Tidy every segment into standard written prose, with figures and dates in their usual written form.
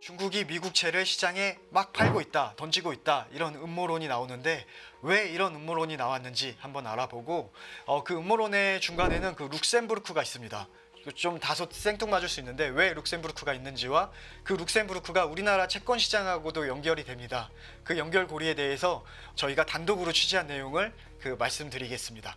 중국이 미국채를 시장에 막 팔고 있다, 던지고 있다 이런 음모론이 나오는데 왜 이런 음모론이 나왔는지 한번 알아보고 그 음모론의 중간에는 그 룩셈부르크가 있습니다. 좀 다소 생뚱맞을 수 있는데 왜 룩셈부르크가 있는지와 그 룩셈부르크가 우리나라 채권 시장하고도 연결이 됩니다. 그 연결고리에 대해서 저희가 단독으로 취재한 내용을 말씀드리겠습니다.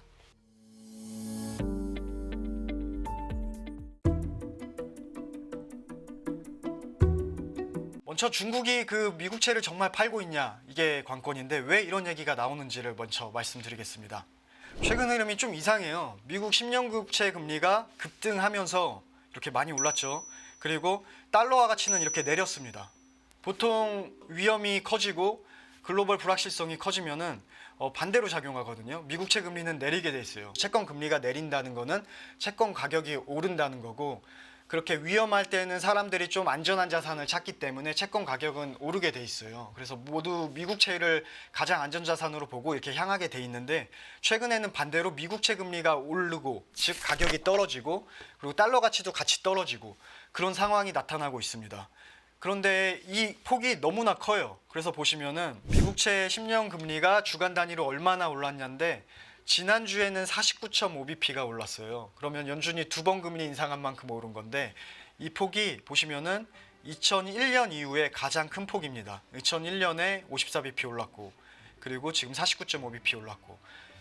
먼저 중국이 그 미국채를 정말 팔고 있냐, 이게 관건인데 왜 이런 얘기가 나오는지를 먼저 말씀드리겠습니다. 최근 흐름이 좀 이상해요. 미국 10년 국채 금리가 급등하면서 이렇게 많이 올랐죠. 그리고 달러화 가치는 이렇게 내렸습니다. 보통 위험이 커지고 글로벌 불확실성이 커지면은 반대로 작용하거든요. 미국채 금리는 내리게 돼 있어요. 채권 금리가 내린다는 거는 채권 가격이 오른다는 거고, 그렇게 위험할 때는 사람들이 좀 안전한 자산을 찾기 때문에 채권 가격은 오르게 돼 있어요. 그래서 모두 미국채를 가장 안전자산으로 보고 이렇게 향하게 돼 있는데, 최근에는 반대로 미국채 금리가 오르고, 즉 가격이 떨어지고, 그리고 달러 가치도 같이 떨어지고 그런 상황이 나타나고 있습니다. 그런데 이 폭이 너무나 커요. 그래서 보시면은 미국채 10년 금리가 주간 단위로 얼마나 올랐냐인데, 지난주에는 49.5bp가 올랐어요. 그러면 연준이 두 번 금리 인상한 만큼 오른 건데, 이 폭이 보시면은 2001년 이후에 가장 큰 폭입니다. 2001년에 54bp 올랐고, 그리고 지금 49.5bp 올랐고,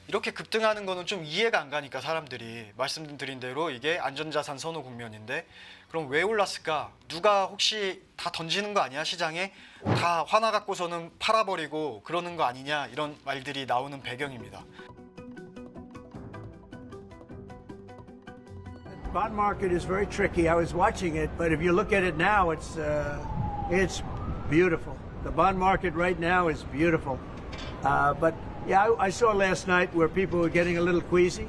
이렇게 급등하는 거는 좀 이해가 안 가니까 사람들이, 말씀드린 대로 이게 안전자산 선호 국면인데, 그럼 왜 올랐을까? 누가 혹시 다 던지는 거 아니야? 시장에 다 화나 갖고서는 팔아버리고 그러는 거 아니냐? 이런 말들이 나오는 배경입니다. Bond market is very tricky. I was watching it, but if you look at it now, it's beautiful. The bond market right now is beautiful. But yeah, I saw last night where people were getting a little queasy.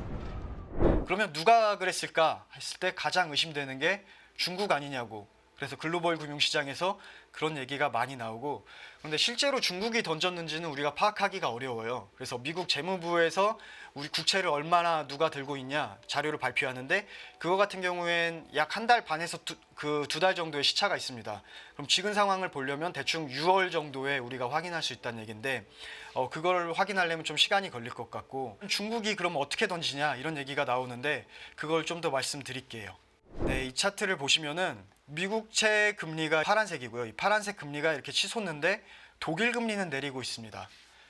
그러면 누가 그랬을까 했을 때 가장 의심되는 게 중국 아니냐고. 그래서 글로벌 금융시장에서 그런 얘기가 많이 나오고, 그런데 실제로 중국이 던졌는지는 우리가 파악하기가 어려워요. 그래서 미국 재무부에서 우리 국채를 얼마나 누가 들고 있냐 자료를 발표하는데, 그거 같은 경우엔 약 한 달 반에서 두 달 정도의 시차가 있습니다. 그럼 지금 상황을 보려면 대충 6월 정도에 우리가 확인할 수 있다는 얘기인데, 그걸 확인하려면 좀 시간이 걸릴 것 같고, 중국이 그럼 어떻게 던지냐 이런 얘기가 나오는데, 그걸 좀 더 말씀드릴게요. 네, 이 차트를 보시면은 미국채 금리가 파란색이고요. 이 파란색 금리가 이렇게 치솟는데 독일 금리는 내리고 있습니다.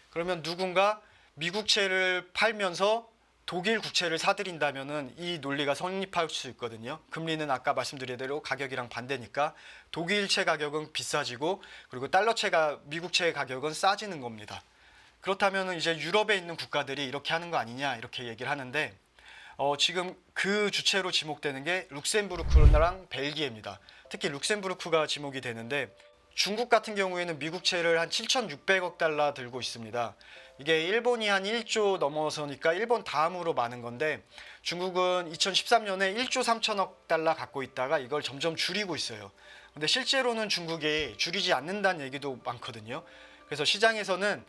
그러면 누군가 미국채를 팔면서 독일 국채를 사들인다면은 이 논리가 성립할 수 있거든요. 금리는 아까 말씀드린 대로 가격이랑 반대니까 독일채 가격은 비싸지고, 그리고 달러채가 미국채 가격은 싸지는 겁니다. 그렇다면은 이제 유럽에 있는 국가들이 이렇게 하는 거 아니냐 이렇게 얘기를 하는데, 지금 그 주체로 지목되는 게 룩셈부르크랑 벨기에입니다. 특히 룩셈부르크가 지목이 되는데, 중국 같은 경우에는 미국채를 한 7,600억 달러 들고 있습니다. 이게 일본이 한 1조 넘어서니까 일본 다음으로 많은 건데, 중국은 2013년에 1조 3천억 달러 갖고 있다가 이걸 점점 줄이고 있어요. 근데 실제로는 중국이 줄이지 않는다는 얘기도 많거든요. 그래서 시장에서는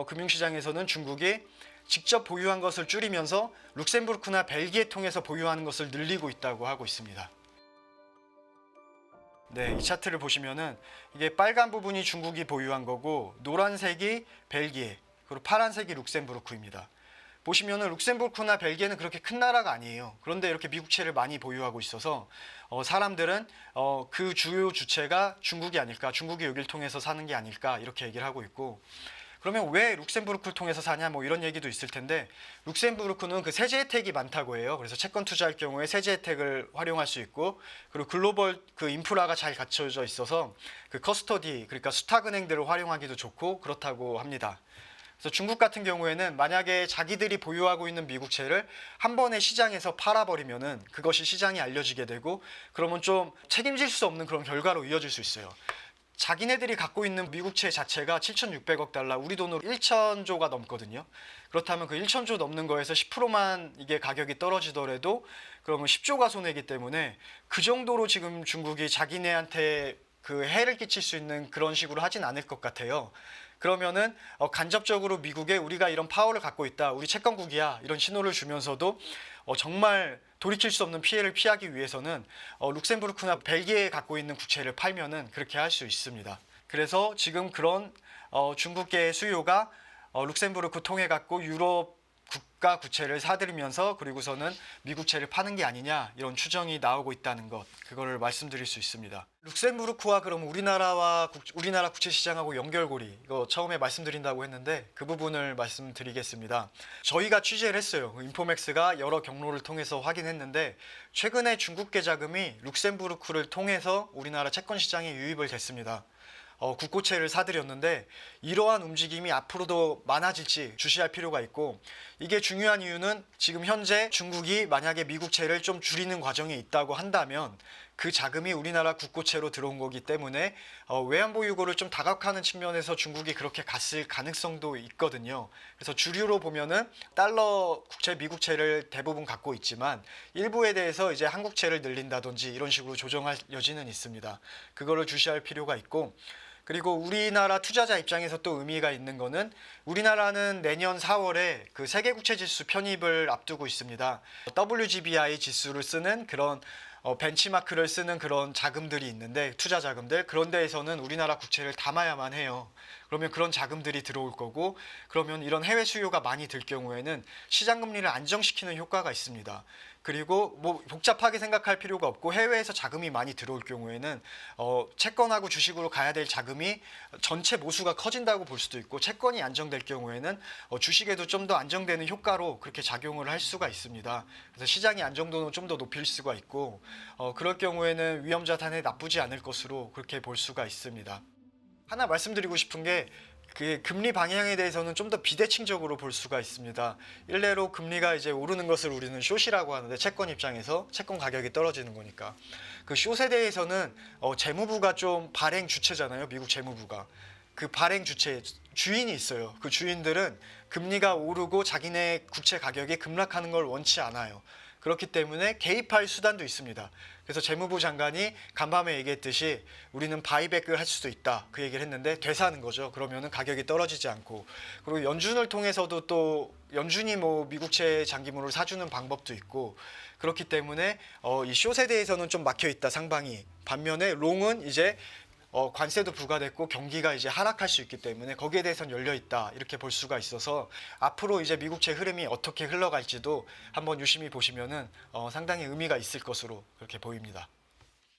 금융시장에서는 중국이 직접 보유한 것을 줄이면서 룩셈부르크나 벨기에 통해서 보유하는 것을 늘리고 있다고 하고 있습니다. 네, 이 차트를 보시면은 이게 빨간 부분이 중국이 보유한 거고, 노란색이 벨기에, 그리고 파란색이 룩셈부르크입니다. 보시면은 룩셈부르크나 벨기에는 그렇게 큰 나라가 아니에요. 그런데 이렇게 미국채를 많이 보유하고 있어서 사람들은 그 주요 주체가 중국이 아닐까, 중국이 여길 통해서 사는 게 아닐까 이렇게 얘기를 하고 있고, 그러면 왜 룩셈부르크를 통해서 사냐 뭐 이런 얘기도 있을 텐데, 룩셈부르크는 그 세제 혜택이 많다고 해요. 그래서 채권 투자할 경우에 세제 혜택을 활용할 수 있고, 그리고 글로벌 그 인프라가 잘 갖춰져 있어서 그 커스터디, 그러니까 수탁은행들을 활용하기도 좋고 그렇다고 합니다. 그래서 중국 같은 경우에는 만약에 자기들이 보유하고 있는 미국채를 한 번에 시장에서 팔아버리면은 그것이 시장에 알려지게 되고, 그러면 좀 책임질 수 없는 그런 결과로 이어질 수 있어요. 자기네들이 갖고 있는 미국채 자체가 7,600억 달러, 우리 돈으로 1,000조가 넘거든요. 그렇다면 그 1,000조 넘는 거에서 10%만 이게 가격이 떨어지더라도 그러면 10조가 손해이기 때문에, 그 정도로 지금 중국이 자기네한테 그 해를 끼칠 수 있는 그런 식으로 하진 않을 것 같아요. 그러면은 간접적으로 미국에 우리가 이런 파워를 갖고 있다, 우리 채권국이야, 이런 신호를 주면서도 정말 돌이킬 수 없는 피해를 피하기 위해서는 룩셈부르크나 벨기에에 갖고 있는 국채를 팔면은 그렇게 할 수 있습니다. 그래서 지금 그런 중국계의 수요가 룩셈부르크 통해 갖고 유럽 국가 구채를 사들이면서 그리고서는 미국채를 파는 게 아니냐, 이런 추정이 나오고 있다는 것, 그거를 말씀드릴 수 있습니다. 룩셈부르크와 그럼 우리나라 국채 시장하고 연결고리, 이거 처음에 말씀드린다고 했는데 그 부분을 말씀드리겠습니다. 저희가 취재를 했어요. 인포맥스가 여러 경로를 통해서 확인했는데 최근에 중국계 자금이 룩셈부르크를 통해서 우리나라 채권 시장에 유입을 됐습니다. 국고채를 사들였는데 이러한 움직임이 앞으로도 많아질지 주시할 필요가 있고, 이게 중요한 이유는 지금 현재 중국이 만약에 미국채를 좀 줄이는 과정에 있다고 한다면 그 자금이 우리나라 국고채로 들어온 거기 때문에 외환보 유고를 좀 다각화하는 측면에서 중국이 그렇게 갔을 가능성도 있거든요. 그래서 주류로 보면은 달러 국채, 미국채를 대부분 갖고 있지만 일부에 대해서 이제 한국채를 늘린다든지 이런 식으로 조정할 여지는 있습니다. 그거를 주시할 필요가 있고, 그리고 우리나라 투자자 입장에서 또 의미가 있는 거는 우리나라는 내년 4월에 그 세계국채지수 편입을 앞두고 있습니다. WGBI 지수를 쓰는 그런 벤치마크를 쓰는 그런 자금들이 있는데, 투자 자금들, 그런 데에서는 우리나라 국채를 담아야만 해요. 그러면 그런 자금들이 들어올 거고, 그러면 이런 해외 수요가 많이 들 경우에는 시장 금리를 안정시키는 효과가 있습니다. 그리고 뭐 복잡하게 생각할 필요가 없고, 해외에서 자금이 많이 들어올 경우에는 채권하고 주식으로 가야 될 자금이 전체 모수가 커진다고 볼 수도 있고, 채권이 안정될 경우에는 주식에도 좀 더 안정되는 효과로 그렇게 작용을 할 수가 있습니다. 그래서 시장의 안정도는 좀 더 높일 수가 있고, 그럴 경우에는 위험자산에 나쁘지 않을 것으로 그렇게 볼 수가 있습니다. 하나 말씀드리고 싶은 게, 그 금리 방향에 대해서는 좀 더 비대칭적으로 볼 수가 있습니다. 일례로 금리가 이제 오르는 것을 우리는 숏이라고 하는데, 채권 입장에서 채권 가격이 떨어지는 거니까 그 숏에 대해서는 재무부가 좀 발행 주체잖아요. 미국 재무부가 그 발행 주체 주인이 있어요. 그 주인들은 금리가 오르고 자기네 국채 가격이 급락하는 걸 원치 않아요. 그렇기 때문에 개입할 수단도 있습니다. 그래서 재무부 장관이 간밤에 얘기했듯이 우리는 바이백을 할 수도 있다, 그 얘기를 했는데 되사는 거죠. 그러면은 가격이 떨어지지 않고, 그리고 연준을 통해서도 또 연준이 뭐 미국채 장기물을 사주는 방법도 있고, 그렇기 때문에 이 숏에 대해서는 좀 막혀 있다, 상방이. 반면에 롱은 이제 관세도 부과됐고 경기가 이제 하락할 수 있기 때문에 거기에 대해서는 열려 있다, 이렇게 볼 수가 있어서 앞으로 이제 미국채 흐름이 어떻게 흘러갈지도 한번 유심히 보시면은 상당히 의미가 있을 것으로 그렇게 보입니다.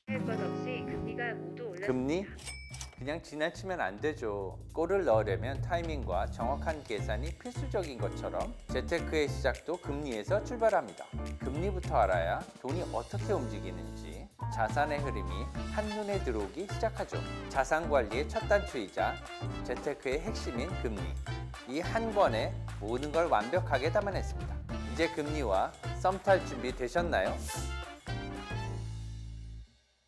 것 없이 금리가 모두 올랐습니다. 금리? 그냥 지나치면 안 되죠. 골을 넣으려면 타이밍과 정확한 계산이 필수적인 것처럼 재테크의 시작도 금리에서 출발합니다. 금리부터 알아야 돈이 어떻게 움직이는지, 자산의 흐름이 한눈에 들어오기 시작하죠. 자산 관리의 첫 단추이자 재테크의 핵심인 금리. 이 한 권에 모든 걸 완벽하게 담아냈습니다. 이제 금리와 썸 탈 준비 되셨나요?